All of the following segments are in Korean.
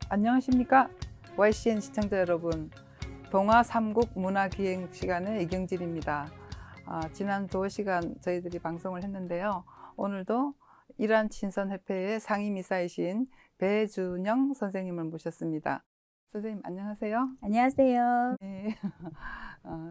안녕하십니까 YCN 시청자 여러분, 동화 삼국 문화기행 시간의 이경진입니다. 지난 2시간 저희들이 방송을 했는데요. 오늘도 이란친선협회의 상임이사이신 배준영 선생님을 모셨습니다. 선생님 안녕하세요. 안녕하세요. 네.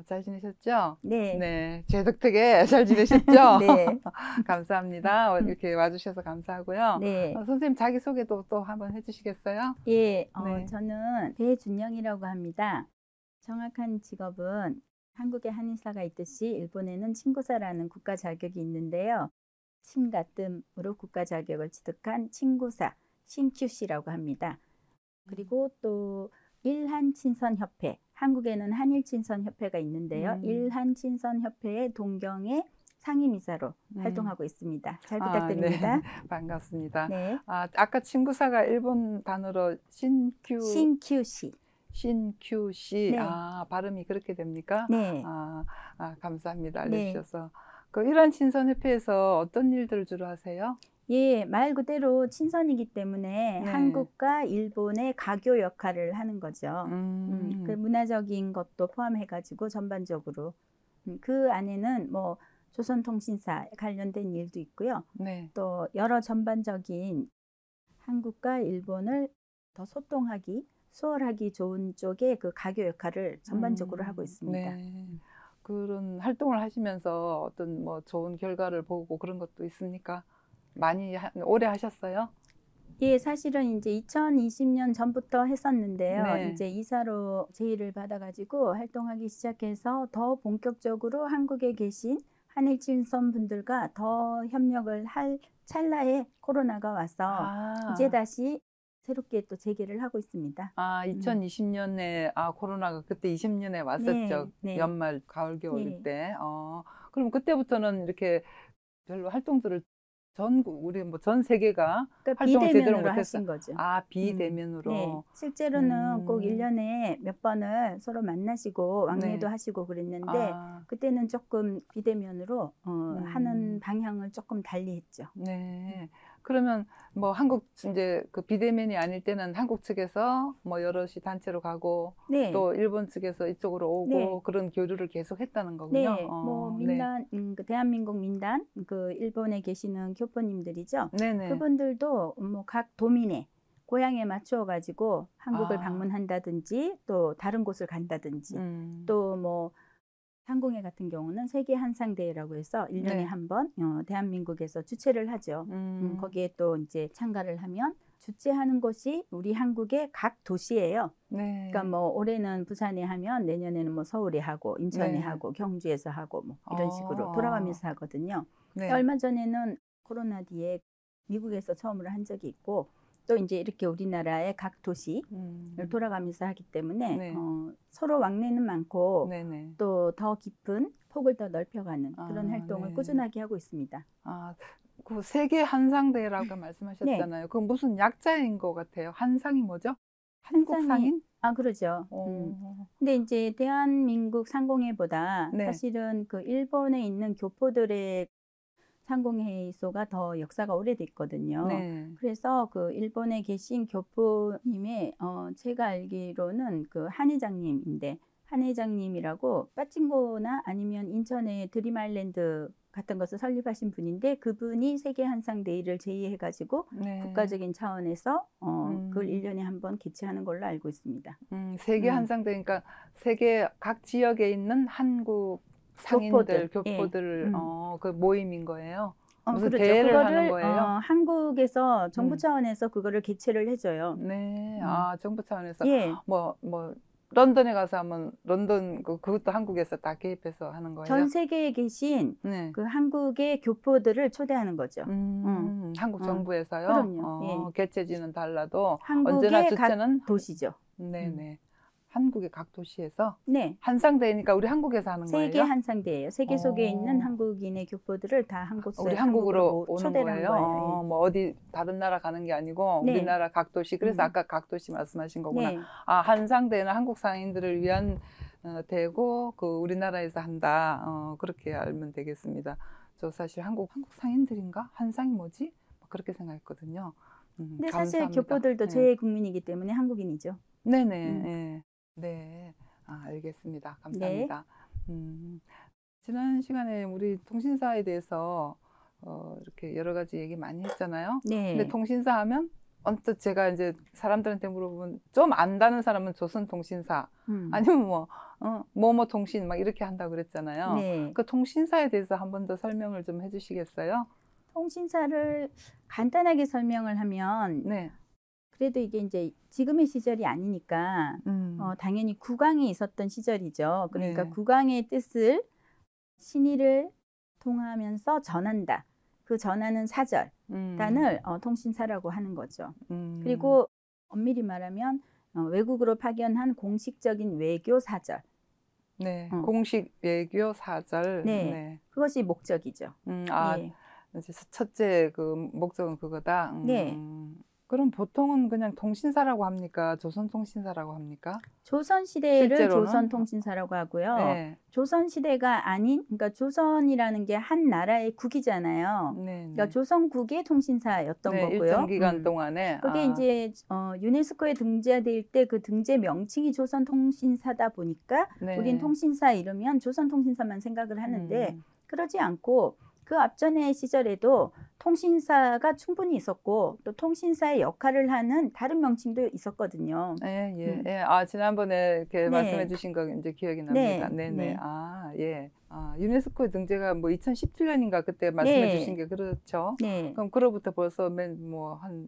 잘 지내셨죠? 네. 네, 제 덕택에 잘 지내셨죠? 네. 감사합니다. 이렇게 와주셔서 감사하고요. 네. 선생님 자기소개도 또 한번 해주시겠어요? 예, 네. 저는 배준영이라고 합니다. 정확한 직업은 한국에 한의사가 있듯이 일본에는 친구사라는 국가 자격이 있는데요. 친가뜸으로 국가 자격을 취득한 친구사, 신큐시라고 합니다. 그리고 또 일한친선협회, 한국에는 한일친선협회가 있는데요. 일한친선협회의 동경의 상임이사로 활동하고 있습니다. 잘 부탁드립니다. 네. 반갑습니다. 네. 아까 친구사가 일본 단어로 신큐시. 신큐시. 네. 발음이 그렇게 됩니까? 네. 감사합니다. 알려주셔서. 그 일한친선협회에서 어떤 일들을 주로 하세요? 예, 말 그대로 친선이기 때문에 네. 한국과 일본의 가교 역할을 하는 거죠. 그 문화적인 것도 포함해가지고 전반적으로 그 안에는 뭐 조선통신사 관련된 일도 있고요. 네. 또 여러 전반적인 한국과 일본을 더 소통하기, 수월하기 좋은 쪽의 그 가교 역할을 전반적으로 하고 있습니다. 네. 그런 활동을 하시면서 어떤 뭐 좋은 결과를 보고 그런 것도 있습니까? 많이 오래 하셨어요? 예, 사실은 이제 2020년 전부터 했었는데요. 네. 이제 이사로 제의를 받아가지고 활동하기 시작해서 더 본격적으로 한국에 계신 한일친선 분들과 더 협력을 할 찰나에 코로나가 와서 이제 다시 새롭게 또 재개를 하고 있습니다. 2020년에 코로나가 그때 20년에 왔었죠. 네. 연말, 가을, 겨울일 네. 때. 그럼 그때부터는 이렇게 별로 활동들을 우리 뭐 전 세계가 그러니까 활동을 제대로 비대면으로 못했어. 하신 거죠. 비대면으로. 네. 실제로는 꼭 1년에 몇 번을 서로 만나시고 왕래도 네. 하시고 그랬는데 그때는 조금 비대면으로 하는 방향을 조금 달리 했죠. 네. 그러면 뭐 한국 이제 그 비대면이 아닐 때는 한국 측에서 뭐 여럿이 단체로 가고 네. 또 일본 측에서 이쪽으로 오고 네. 그런 교류를 계속 했다는 거군요. 네. 뭐 민단, 그 대한민국 민단, 그 일본에 계시는 교포님들이죠. 네네. 그분들도 뭐 각 도민의 고향에 맞추어 가지고 한국을 방문한다든지 또 다른 곳을 간다든지 또 뭐 상공회 같은 경우는 세계 한상대회라고 해서 1년에 네. 한 번 대한민국에서 주최를 하죠. 거기에 또 이제 참가를 하면 주최하는 곳이 우리 한국의 각 도시예요. 네. 그러니까 뭐 올해는 부산에 하면 내년에는 뭐 서울에 하고 인천에 네. 하고 경주에서 하고 뭐 이런 식으로 돌아가면서 하거든요. 네. 얼마 전에는 코로나 뒤에 미국에서 처음으로 한 적이 있고 또 이제 이렇게 우리나라의 각 도시를 돌아가면서 하기 때문에 네. 서로 왕래는 많고 네네. 또 더 깊은 폭을 더 넓혀가는 그런 활동을 네. 꾸준하게 하고 있습니다. 그 세계 한상대회라고 말씀하셨잖아요. 그건 무슨 약자인 것 같아요. 한상이 뭐죠? 한국 상인? 그러죠. 근데 이제 대한민국 상공회보다 네. 사실은 그 일본에 있는 교포들의 상공회의소가 더 역사가 오래됐거든요. 네. 그래서 그 일본에 계신 교포님의 제가 알기로는 그 한 회장님인데 한 회장님이라고 빠찡고나 아니면 인천의 드림아일랜드 같은 것을 설립하신 분인데 그분이 세계 한상대회를 제의해가지고 네. 국가적인 차원에서 그걸 1년에 한 번 개최하는 걸로 알고 있습니다. 세계 한상대회, 그러니까 세계 각 지역에 있는 한국 상인들, 교포들 그 모임인 거예요. 무슨 그렇죠. 대회를 그거를 하는 거예요? 한국에서 정부 차원에서 그거를 개최를 해줘요. 네. 정부 차원에서 예. 뭐 런던에 가서 하면 런던 그것도 한국에서 다 개입해서 하는 거예요? 전 세계에 계신 네. 그 한국의 교포들을 초대하는 거죠. 한국 정부에서요? 그럼요. 예. 개최지는 달라도 한국의 언제나 주체는 각 도시죠. 네네. 한국의 각 도시에서? 네. 한상대회니까 우리 한국에서 하는 거예요? 세계 한상대회예요. 세계 속에 있는 한국인의 교포들을 다 한 곳에 우리 한국으로 오는 초대를 한 거예요. 뭐 어디 다른 나라 가는 게 아니고 네. 우리나라 각 도시. 그래서 아까 각 도시 말씀하신 거구나. 네. 한상대회는 한국 상인들을 위한 대회고 그 우리나라에서 한다. 그렇게 알면 되겠습니다. 저 사실 한국 상인들인가? 한상이 뭐지? 그렇게 생각했거든요. 근데 사실 감사합니다. 교포들도 네. 제 국민이기 때문에 한국인이죠. 네네. 음. 네. 알겠습니다. 네. 감사합니다. 지난 시간에 우리 통신사에 대해서 이렇게 여러 가지 얘기 많이 했잖아요. 근데 네. 통신사 하면 언뜻 제가 이제 사람들한테 물어보면 좀 안다는 사람은 조선통신사 아니면 뭐뭐 통신 막 이렇게 한다고 그랬잖아요. 네. 그 통신사에 대해서 한 번 더 설명을 좀 해주시겠어요? 통신사를 간단하게 설명을 하면 네. 그래도 이게 이제 지금의 시절이 아니니까 당연히 국왕이 있었던 시절이죠. 그러니까 네. 국왕의 뜻을 신의를 통하면서 전한다. 그 전하는 사절단을 통신사라고 하는 거죠. 그리고 엄밀히 말하면 외국으로 파견한 공식적인 외교 사절. 네, 공식 외교 사절. 네, 네. 그것이 목적이죠. 예. 이제 첫째 그 목적은 그거다. 네. 그럼 보통은 그냥 통신사라고 합니까? 조선통신사라고 합니까? 조선시대를 실제로는? 조선통신사라고 하고요. 네. 조선시대가 아닌, 그러니까 조선이라는 게 한 나라의 국이잖아요. 네. 그러니까 조선국의 통신사였던 네, 거고요. 일정 기간 동안에. 그게 이제 유네스코에 등재될 때 그 등재 명칭이 조선통신사다 보니까 네. 우린 통신사 이러면 조선통신사만 생각을 하는데 그러지 않고 그 앞전의 시절에도 통신사가 충분히 있었고 또 통신사의 역할을 하는 다른 명칭도 있었거든요. 예. 지난번에 이렇게 말씀해 주신 거 이제 기억이 납니다. 네네. 예. 유네스코 등재가 뭐 2017년인가 그때 말씀해 주신 게 그렇죠. 네. 그럼 그로부터 벌써 몇 년의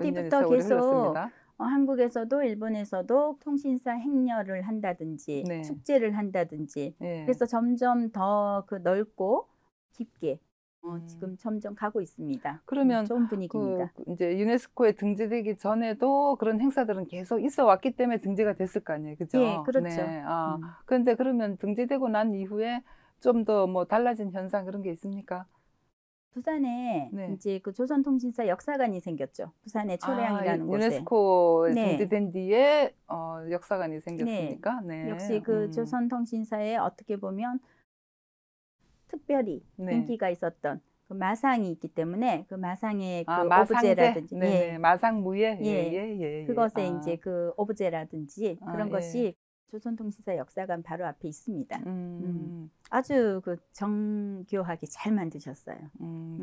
뒤부터 세월이 계속 흘렀습니다. 한국에서도 일본에서도 통신사 행렬을 한다든지 네. 축제를 한다든지 예. 그래서 점점 더 그 넓고 깊게 지금 점점 가고 있습니다. 그러면 좋은 분위기입니다. 이제 유네스코에 등재되기 전에도 그런 행사들은 계속 있어 왔기 때문에 등재가 됐을 거 아니에요, 그죠? 네, 그렇죠. 네. 그런데 그러면 등재되고 난 이후에 좀 더 뭐 달라진 현상 그런 게 있습니까? 부산에 네. 이제 그 조선통신사 역사관이 생겼죠. 부산의 초량이라는 곳에. 유네스코에 네. 등재된 뒤에 역사관이 생겼습니까? 네. 역시 그 조선통신사에 어떻게 보면 특별히 네. 인기가 있었던 그 마상이 있기 때문에 그 마상의 그 마상제? 오브제라든지 네. 마상무예? 그것에 이제 그 오브제라든지 그런 예. 것이 조선통신사 역사관 바로 앞에 있습니다. 아주 그 정교하게 잘 만드셨어요.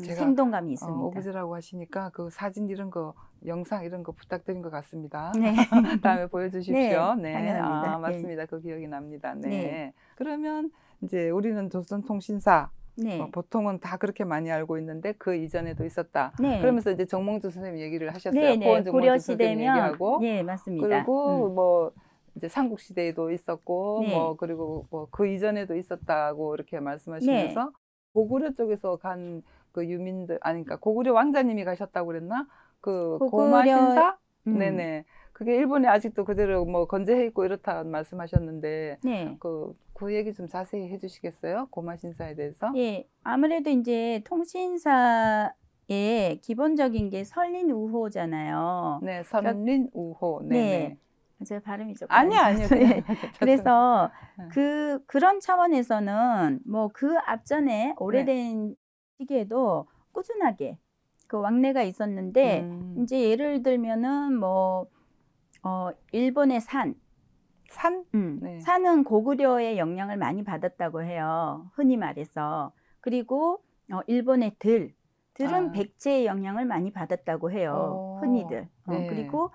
제가 생동감이 있습니다. 오브제라고 하시니까 그 사진 이런 거, 영상 이런 거 부탁드린 것 같습니다. 네. 다음에 보여주십시오. 네, 당연합니다. 맞습니다. 그 기억이 납니다. 네. 네. 그러면 이제 우리는 조선통신사 네. 보통은 다 그렇게 많이 알고 있는데 그 이전에도 있었다. 네. 그러면서 이제 정몽주 선생님 얘기를 하셨어요. 네, 고원 정몽주 고려 선생님 시대면 얘기하고 네, 맞습니다. 그리고 뭐 이제 삼국 시대에도 있었고 네. 뭐 그리고 뭐 그 이전에도 있었다고 이렇게 말씀하시면서 고구려 쪽에서 간 그 유민들 그러니까 고구려 왕자님이 가셨다고 그랬나? 그 고마신사? 네네. 그게 일본에 아직도 그대로 뭐 건재해 있고 이렇다 말씀하셨는데 네. 그 얘기 좀 자세히 해주시겠어요? 고마신사에 대해서? 예, 아무래도 이제 통신사의 기본적인 게 선린우호잖아요. 네, 선린우호. 네. 제가 발음이 조금 아니요. 네. 그래서 그런 차원에서는 뭐 그 앞전에 오래된 시기에도 꾸준하게 그 왕래가 있었는데 이제 예를 들면은 뭐 일본의 산? 네. 산은 고구려의 영향을 많이 받았다고 해요. 흔히 말해서. 그리고 일본의 들은 백제의 영향을 많이 받았다고 해요. 흔히들. 네. 그리고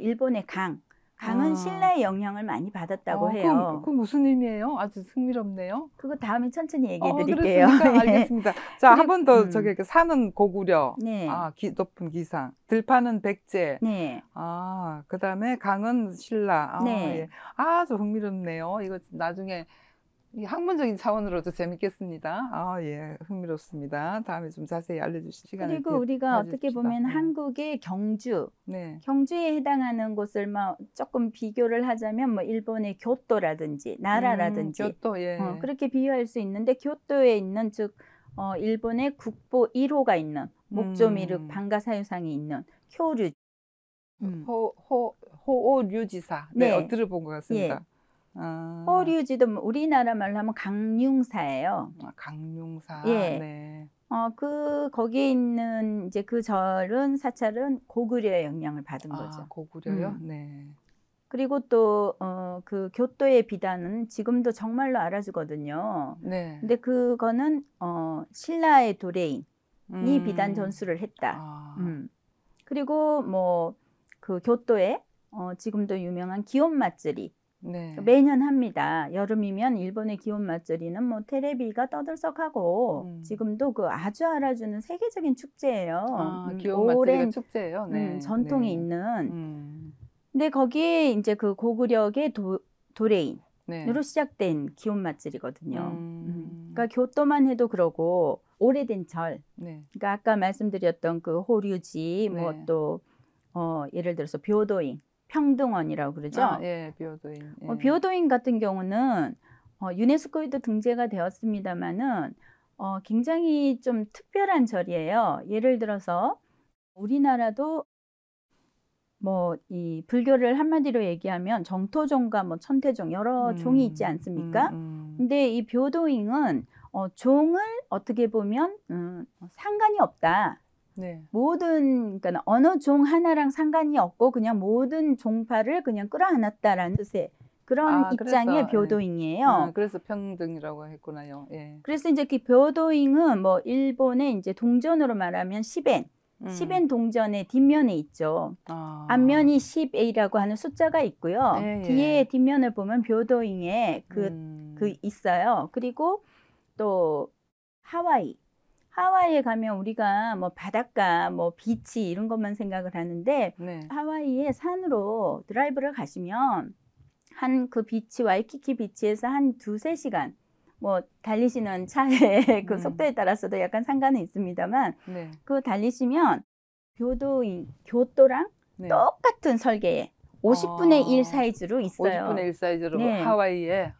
일본의 강은 신라의 영향을 많이 받았다고 해요. 그건 무슨 의미예요? 아주 흥미롭네요. 그거 다음에 천천히 얘기해 드릴게요. 그렇습니까? 알겠습니다. 자, 한 번 더 저기 산은 고구려, 네. 높은 기상, 들판은 백제, 네. 그다음에 강은 신라. 네. 예. 아주 흥미롭네요. 이거 나중에 이 학문적인 차원으로도 재밌겠습니다. 예, 흥미롭습니다. 다음에 좀 자세히 알려주실 시간을 그리고 우리가 어떻게 가져줍시다. 보면 네. 한국의 경주, 네. 경주에 해당하는 곳을 뭐 조금 비교를 하자면 뭐 일본의 교토라든지 나라라든지 교토, 예. 그렇게 비유할 수 있는데 교토에 있는 즉 일본의 국보 1호가 있는 목조미륵 방가사유상이 있는 효류 호오류지사. 네, 네. 들어본 것 같습니다. 호류지도 우리나라 말로 하면 강융사예요. 강융사. 예. 네. 거기에 있는 이제 그 절은 사찰은 고구려의 영향을 받은 거죠. 고구려요? 네. 그리고 또 그 교토의 비단은 지금도 정말로 알아주거든요. 네. 근데 그거는 신라의 도레인이 비단 전수를 했다. 그리고 뭐 그 교토에 지금도 유명한 기온 맛들이 네. 매년 합니다. 여름이면 일본의 기온 맛들이는 뭐 테레비가 떠들썩하고 지금도 그 아주 알아주는 세계적인 축제예요. 기온 맛들이가 축제예요. 네. 전통이 네. 있는. 근데 거기에 이제 그 고구려의 도레인으로 네. 시작된 기온 맛들이거든요. 그러니까 교토만 해도 그러고 오래된 절. 네. 그러니까 아까 말씀드렸던 그 호류지, 네. 뭐 또 예를 들어서 묘도인, 평등원이라고 그러죠. 예, 묘도인. 예. 묘도인 같은 경우는 유네스코에도 등재가 되었습니다만은 굉장히 좀 특별한 절이에요. 예를 들어서 우리나라도 뭐 이 불교를 한마디로 얘기하면 정토종과 뭐 천태종 여러 종이 있지 않습니까? 근데 이 묘도인은 종을 어떻게 보면 상관이 없다. 네. 그러니까 어느 종 하나랑 상관이 없고 그냥 모든 종파를 그냥 끌어안았다라는 뜻의 그런 입장의 묘도인이에요. 그래서 평등이라고 했구나요. 예. 그래서 이제 그 묘도인은 뭐 일본의 이제 동전으로 말하면 시벤 동전의 뒷면에 있죠. 앞면이 10A라고 하는 숫자가 있고요. 뒤에 뒷면을 보면 묘도인에 그 있어요. 그리고 또 하와이에 가면 우리가 뭐 바닷가, 뭐 비치 이런 것만 생각을 하는데 하와이에 산으로 드라이브를 가시면 한 그 비치 와이키키 비치에서 한 2-3시간 뭐 달리시는 차의 그 속도에 따라서도 약간 상관은 있습니다만 그 달리시면 교토랑 똑같은 설계에 50분의 1 사이즈로 있어요. 50분의 1 사이즈로 하와이에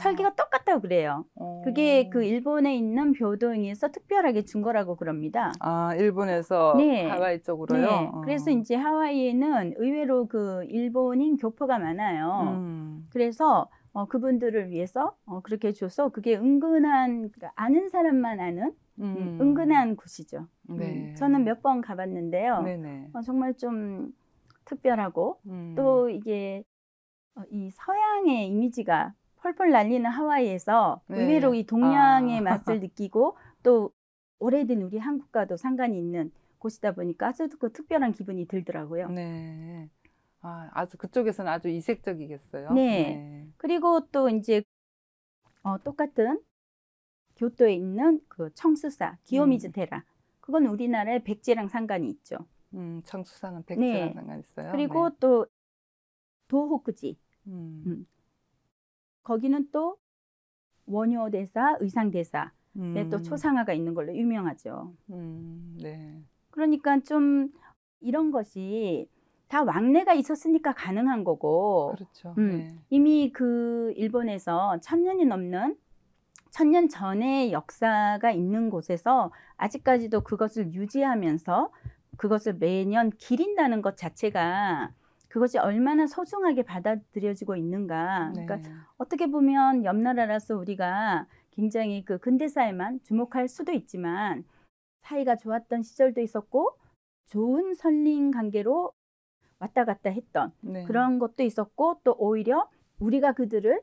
설계가 똑같다고 그래요. 그게 그 일본에 있는 묘도인에서 특별하게 준 거라고 그럽니다. 일본에서 하와이 쪽으로요? 네. 그래서 이제 하와이에는 의외로 그 일본인 교포가 많아요. 그래서 그분들을 위해서 그렇게 줘서 그게 은근한 그러니까 아는 사람만 아는 은근한 곳이죠. 저는 몇 번 가봤는데요. 정말 좀 특별하고 또 이게 이 서양의 이미지가 펄펄 날리는 하와이에서 의외로 이 동양의 맛을 느끼고 또 오래된 우리 한국과도 상관이 있는 곳이다 보니까 아주 그 특별한 기분이 들더라고요. 네. 아주 그쪽에서는 아주 이색적이겠어요. 그리고 또 이제 똑같은 교토에 있는 그 청수사 기요미즈 테라 그건 우리나라의 백제랑 상관이 있죠. 청수사는 백제랑 상관 있어요. 그리고 또 도호쿠지 거기는 또 원효대사, 의상대사에 또 초상화가 있는 걸로 유명하죠. 그러니까 좀 이런 것이 다 왕래가 있었으니까 가능한 거고 그렇죠. 이미 그 일본에서 1000년이 넘는 1000년 전의 역사가 있는 곳에서 아직까지도 그것을 유지하면서 그것을 매년 기린다는 것 자체가 그것이 얼마나 소중하게 받아들여지고 있는가. 그러니까 어떻게 보면 옆나라라서 우리가 굉장히 그 근대사에만 주목할 수도 있지만 사이가 좋았던 시절도 있었고 좋은 선린 관계로 왔다 갔다 했던 그런 것도 있었고 또 오히려 우리가 그들을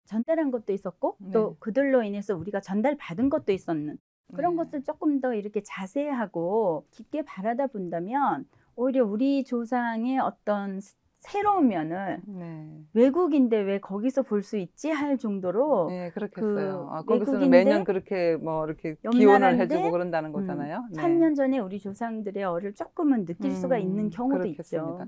전달한 것도 있었고 또 그들로 인해서 우리가 전달받은 것도 있었는 그런 것을 조금 더 이렇게 자세하고 깊게 바라다 본다면 오히려 우리 조상의 어떤 새로운 면을 외국인데 왜 거기서 볼 수 있지 할 정도로 그렇겠어요. 거기서는 매년 그렇게 뭐 이렇게 기원을 해주고 그런다는 거잖아요. 1000년 전에 우리 조상들의 얼을 조금은 느낄 수가 있는 경우도 있죠.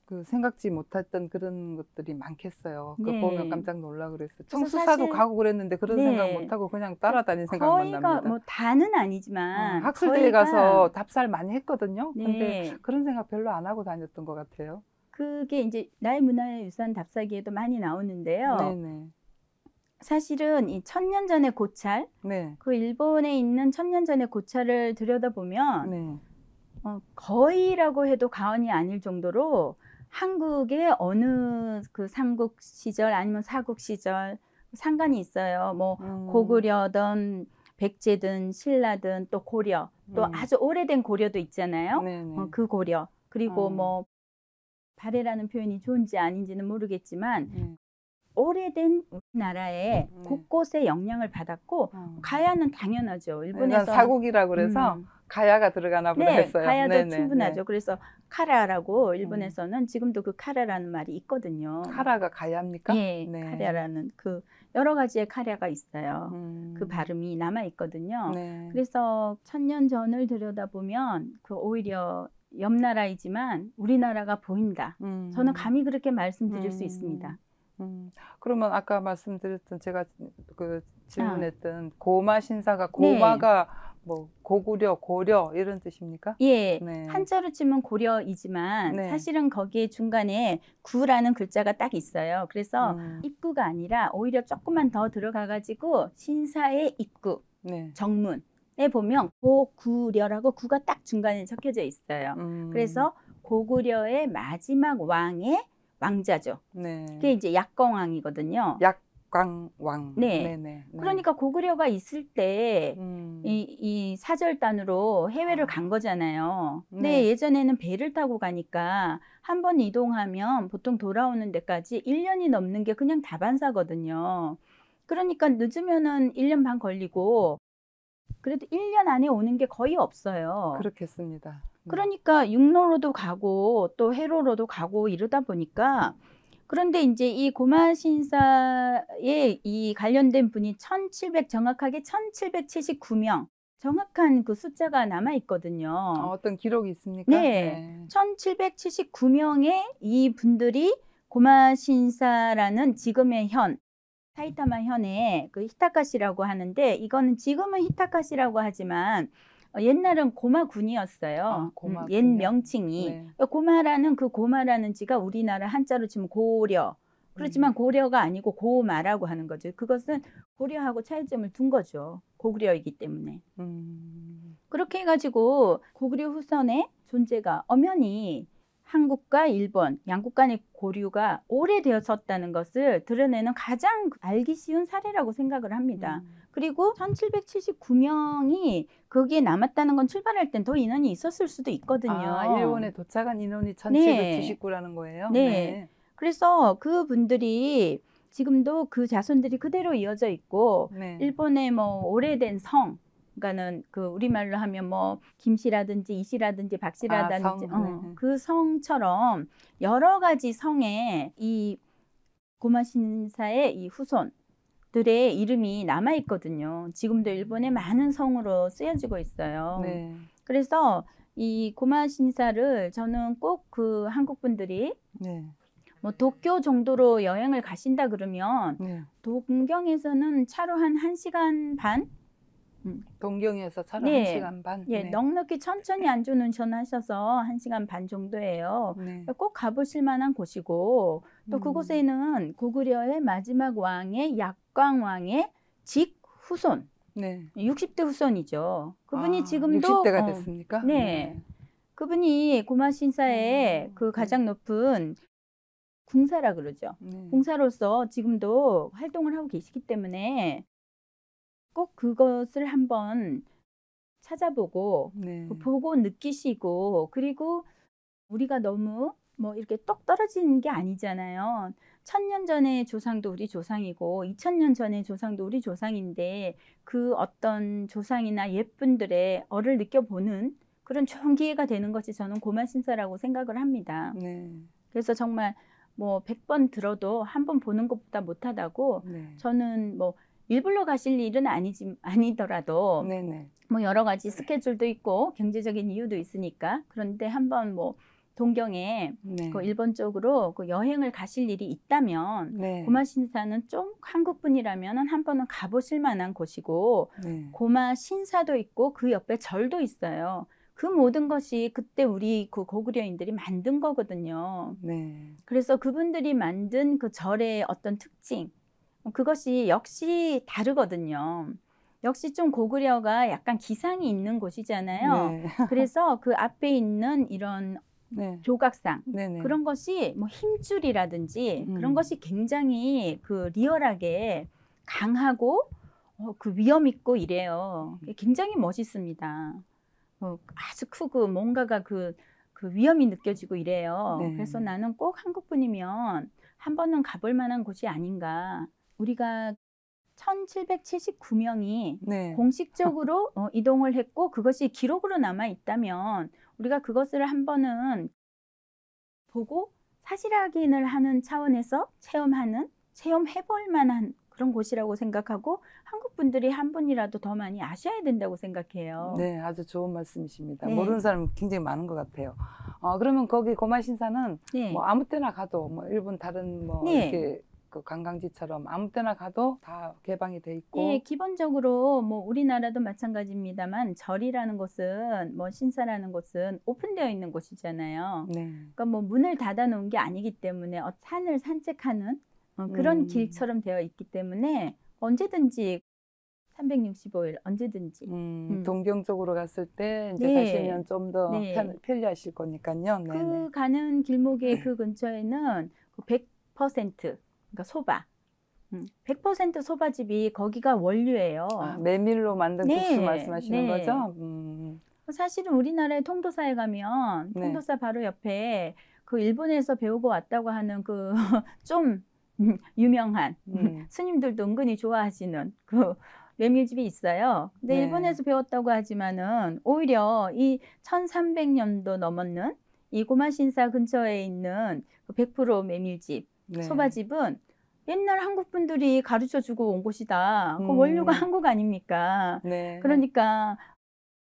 그 생각지 못했던 그런 것들이 많겠어요. 그거 보면 깜짝 놀라 그랬어요. 청수사도 가고 그랬는데 그런 생각 못하고 그냥 따라다닌 생각만 납니다. 뭐 다는 아니지만 학술대에 가서 답사를 많이 했거든요. 근데 그런 생각 별로 안 하고 다녔던 것 같아요. 그게 이제 나의 문화유산 답사기에도 많이 나오는데요. 사실은 이 1000년 전의 고찰, 그 일본에 있는 1000년 전의 고찰을 들여다보면 거의라고 해도 과언이 아닐 정도로 한국의 어느 그 삼국 시절 아니면 사국 시절 상관이 있어요. 뭐 고구려든 백제든 신라든 또 고려, 또 아주 오래된 고려도 있잖아요. 그 고려. 그리고 뭐 발해라는 표현이 좋은지 아닌지는 모르겠지만 오래된 우리나라에 곳곳에 영향을 받았고 가야는 당연하죠. 일본에서 사국이라고 그래서 가야가 들어가나 보다 했어요. 가야도 충분하죠. 그래서 카라라고 일본에서는 지금도 그 카라라는 말이 있거든요. 카라가 가야입니까? 네, 카라라는 그 여러 가지의 카라가 있어요. 그 발음이 남아 있거든요. 그래서 1000년 전을 들여다보면 그 오히려 옆 나라이지만 우리나라가 보인다. 저는 감히 그렇게 말씀드릴 수 있습니다. 그러면 아까 말씀드렸던 제가 그 질문했던 고마 신사가 고마가 뭐 고구려, 고려 이런 뜻입니까? 예, 한자로 치면 고려이지만 사실은 거기에 중간에 구라는 글자가 딱 있어요. 그래서 입구가 아니라 오히려 조금만 더 들어가가지고 신사의 입구, 정문에 보면 고구려라고 구가 딱 중간에 적혀져 있어요. 그래서 고구려의 마지막 왕의 왕자죠. 그게 이제 약광왕이거든요. 약광왕. 그러니까 고구려가 있을 때 이 사절단으로 해외를 간 거잖아요. 근데 예전에는 배를 타고 가니까 한 번 이동하면 보통 돌아오는 데까지 1년이 넘는 게 그냥 다반사거든요. 그러니까 늦으면은 1년 반 걸리고 그래도 1년 안에 오는 게 거의 없어요. 그렇겠습니다. 그러니까 육로로도 가고 또 해로로도 가고 이러다 보니까 그런데 이제 이 고마신사에 이 관련된 분이 정확하게 1779명 정확한 그 숫자가 남아 있거든요. 어떤 기록이 있습니까? 1779명의 이 분들이 고마신사라는 지금의 현 사이타마 현의 그 히타카시라고 하는데 이거는 지금은 히타카시라고 하지만 옛날은 고마군이었어요. 옛 명칭이. 고마라는 그 고마라는 지가 우리나라 한자로 치면 고려. 그렇지만 고려가 아니고 고마라고 하는 거죠. 그것은 고려하고 차이점을 둔 거죠. 고구려이기 때문에. 그렇게 해가지고 고구려 후손의 존재가 엄연히 한국과 일본 양국 간의 고류가 오래되었었다는 것을 드러내는 가장 알기 쉬운 사례라고 생각을 합니다. 그리고 1779명이 거기에 남았다는 건 출발할 땐 더 인원이 있었을 수도 있거든요. 일본에 도착한 인원이 1779라는 거예요? 그래서 그분들이 지금도 그 자손들이 그대로 이어져 있고 일본의 뭐 오래된 성 그러니까는 그 우리말로 하면 뭐 김씨라든지 이씨라든지 박씨라든지 그 성처럼 여러 가지 성에 이 고마신사의 이 후손들의 이름이 남아 있거든요. 지금도 일본의 많은 성으로 쓰여지고 있어요. 그래서 이 고마신사를 저는 꼭 그 한국 분들이 뭐 도쿄 정도로 여행을 가신다 그러면 동경에서는 차로 한 1시간 반? 동경에서 차로 1시간 반? 넉넉히 천천히 안전운전 하셔서 1시간 반 정도예요. 꼭 가보실 만한 곳이고 또 그곳에는 고구려의 마지막 왕의 약광왕의 직 후손 60대 후손이죠. 그분이 지금도 60대가 됐습니까? 그분이 고마신사의 그 가장 높은 궁사라 그러죠. 궁사로서 지금도 활동을 하고 계시기 때문에 꼭 그것을 한번 찾아보고 보고 느끼시고 그리고 우리가 너무 뭐 이렇게 똑 떨어지는 게 아니잖아요. 1000년 전의 조상도 우리 조상이고 2000년 전의 조상도 우리 조상인데 그 어떤 조상이나 옛분들의 얼을 느껴보는 그런 좋은 기회가 되는 것이 저는 고마신사라고 생각을 합니다. 그래서 정말 뭐 100번 들어도 한 번 보는 것보다 못하다고 저는 뭐 일부러 가실 일은 아니더라도 뭐 여러 가지 스케줄도 있고 경제적인 이유도 있으니까 그런데 한번 뭐 동경에 그 일본 쪽으로 그 여행을 가실 일이 있다면 고마신사는 좀 한국 분이라면 한 번은 가보실 만한 곳이고 고마신사도 있고 그 옆에 절도 있어요. 그 모든 것이 그때 우리 그 고구려인들이 만든 거거든요. 그래서 그분들이 만든 그 절의 어떤 특징 그것이 역시 다르거든요. 역시 좀 고구려가 약간 기상이 있는 곳이잖아요. 그래서 그 앞에 있는 이런 조각상 그런 것이 뭐 힘줄이라든지 그런 것이 굉장히 그 리얼하게 강하고 그 위험 있고 이래요. 굉장히 멋있습니다. 아주 크고 뭔가가 그 위험이 느껴지고 이래요. 네. 그래서 나는 꼭 한국분이면 한 번은 가볼 만한 곳이 아닌가. 우리가 1779명이 네. 공식적으로 이동을 했고 그것이 기록으로 남아 있다면 우리가 그것을 한 번은 보고 사실 확인을 하는 차원에서 체험해볼 만한 그런 곳이라고 생각하고 한국 분들이 한 분이라도 더 많이 아셔야 된다고 생각해요. 네, 아주 좋은 말씀이십니다. 네. 모르는 사람 굉장히 많은 것 같아요. 그러면 거기 고마신사는 네. 뭐 아무 때나 가도 뭐 일본 다른 뭐 네. 이렇게 그 관광지처럼 아무 때나 가도 다 개방이 돼 있고. 예, 기본적으로 뭐 우리나라도 마찬가지입니다만 절이라는 곳은 뭐 신사라는 곳은 오픈되어 있는 곳이잖아요. 네. 그러니까 뭐 문을 닫아 놓은 게 아니기 때문에 산을 산책하는 그런 길처럼 되어 있기 때문에 언제든지 365일 언제든지 동경 쪽으로 갔을 때 이제 네. 가시면 좀 더 네. 편리하실 거니까요. 네, 네. 가는 길목의 그 근처에는 100% 그러니까 소바 100% 소바집이 거기가 원류예요. 메밀로 만든 네. 국수 말씀하시는 네. 거죠? 사실은 우리나라의 통도사에 가면 네. 통도사 바로 옆에 그 일본에서 배우고 왔다고 하는 그 좀 유명한 스님들도 은근히 좋아하시는 그 메밀집이 있어요. 근데 네. 일본에서 배웠다고 하지만은 오히려 이 1300년도 넘었는 이 고마신사 근처에 있는 그 100% 메밀집, 네. 소바집은 옛날 한국 분들이 가르쳐 주고 온 곳이다. 그 원료가 한국 아닙니까? 네. 그러니까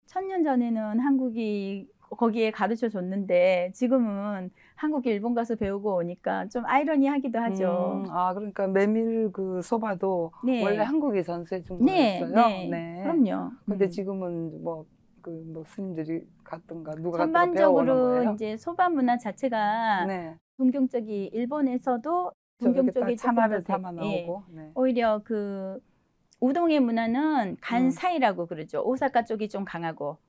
1000년 전에는 한국이 거기에 가르쳐 줬는데 지금은 한국이 일본 가서 배우고 오니까 좀 아이러니하기도 하죠. 그러니까 메밀 그 소바도 네. 원래 한국이 전수해 준 네, 거였어요. 네. 네. 그럼요. 근데 지금은 뭐 스님들이 갔던가 누가 갔던가 배워오는 전반적으로 거예요? 이제 소바 문화 자체가 네. 동경 쪽이 일본에서도 동경 쪽이 조금 참합에 더 담아 나오고. 네. 오히려 그 우동의 문화는 간사이라고 그러죠. 오사카 쪽이 좀 강하고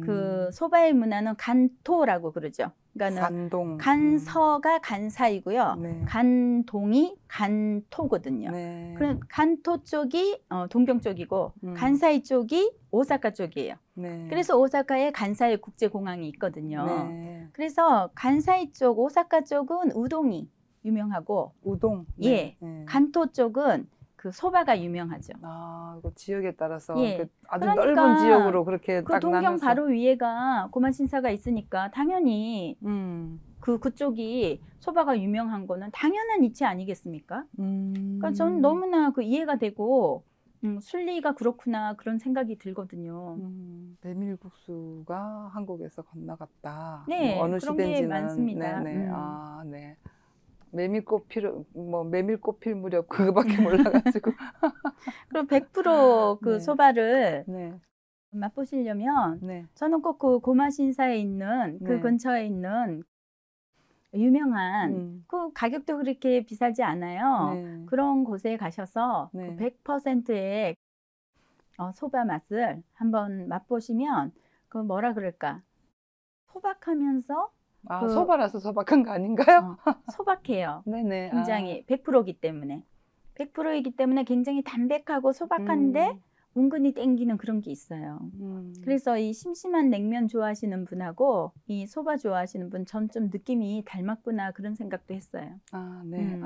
그 소바의 문화는 간토라고 그러죠. 그러니까는 간서가 간사이고요. 네. 간동이 간토거든요. 네. 그럼 간토 쪽이 동경 쪽이고 간사이 쪽이 오사카 쪽이에요. 네. 그래서 오사카에 간사이 국제공항이 있거든요. 네. 그래서 간사이 쪽, 오사카 쪽은 우동이 유명하고 우동. 예. 네. 네. 간토 쪽은 그 소바가 유명하죠. 이거 지역에 따라서 예. 아주 그러니까 넓은 지역으로 그렇게 그 딱 동경 나눠서. 바로 위에가 고만신사가 있으니까 당연히 그쪽이 소바가 유명한 거는 당연한 이치 아니겠습니까? 그러니까 저는 너무나 그 이해가 되고 순리가 그렇구나 그런 생각이 들거든요. 메밀국수가 한국에서 건너갔다. 네, 어느 그런 게 시대인지는 많습니다. 네네. 네. 메밀꽃 필 무렵 그거밖에 몰라가지고. 그리고 100% 그 네. 소바를 네. 맛보시려면 네. 저는 꼭 그 고마신사에 있는 그 네. 근처에 있는 유명한 그 가격도 그렇게 비싸지 않아요. 네. 그런 곳에 가셔서 네. 그 100%의 소바 맛을 한번 맛보시면 그 뭐라 그럴까 소박하면서 소바라서 소박한 거 아닌가요? 소박해요. 네네. 굉장히 100%이기 때문에 100%이기 때문에 굉장히 담백하고 소박한데 은근히 땡기는 그런 게 있어요. 그래서 이 심심한 냉면 좋아하시는 분하고 이 소바 좋아하시는 분 전 좀 느낌이 닮았구나 그런 생각도 했어요. 네.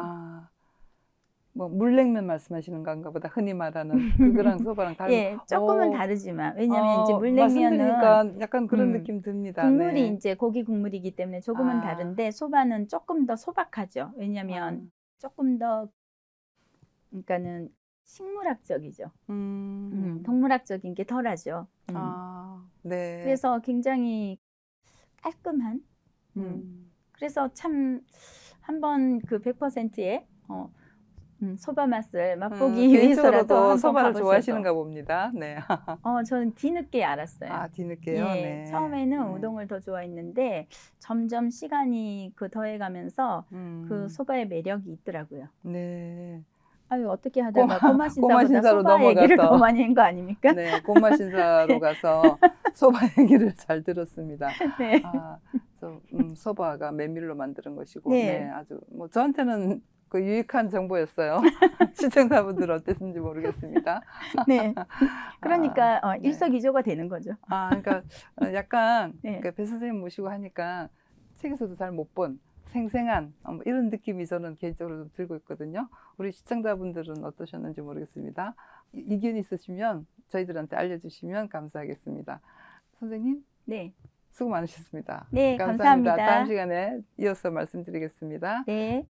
뭐 물냉면 말씀하시는 건가 보다. 흔히 말하는 그거랑 소바랑 다른. 예, 조금은 다르지만 왜냐하면 이제 물냉면은 말씀드리니까 약간 그런 느낌 듭니다. 국물이 네. 이제 고기 국물이기 때문에 조금은 다른데 소바는 조금 더 소박하죠. 왜냐하면 조금 더 그러니까는 식물학적이죠. 동물학적인 게 덜하죠. 네. 그래서 굉장히 깔끔한. 그래서 참 한번 그 100%의 소바 맛을 맛보기 위해서라도 한번 소바를 가보셔도. 좋아하시는가 봅니다. 네. 저는 뒤늦게 알았어요. 뒤늦게요. 예, 네. 처음에는 우동을 더 좋아했는데 점점 시간이 더해가면서 그 소바의 매력이 있더라고요. 네. 어떻게 하다가 고마신사로 소바 얘기를 넘어가서. 더 많이 한 거 아닙니까? 네, 고마신사로 가서 소바 얘기를 잘 들었습니다. 네. 소바가 메밀로 만드는 것이고, 네. 네, 아주 뭐 저한테는 그 유익한 정보였어요. 시청자분들 어땠는지 모르겠습니다. 네. 그러니까 네. 일석이조가 되는 거죠. 그러니까 약간 네. 배 선생님 모시고 하니까 책에서도 잘 못 본 생생한 뭐 이런 느낌이 저는 개인적으로 좀 들고 있거든요. 우리 시청자분들은 어떠셨는지 모르겠습니다. 의견 있으시면 저희들한테 알려주시면 감사하겠습니다. 선생님, 네. 수고 많으셨습니다. 네, 감사합니다. 감사합니다. 다음 시간에 이어서 말씀드리겠습니다. 네.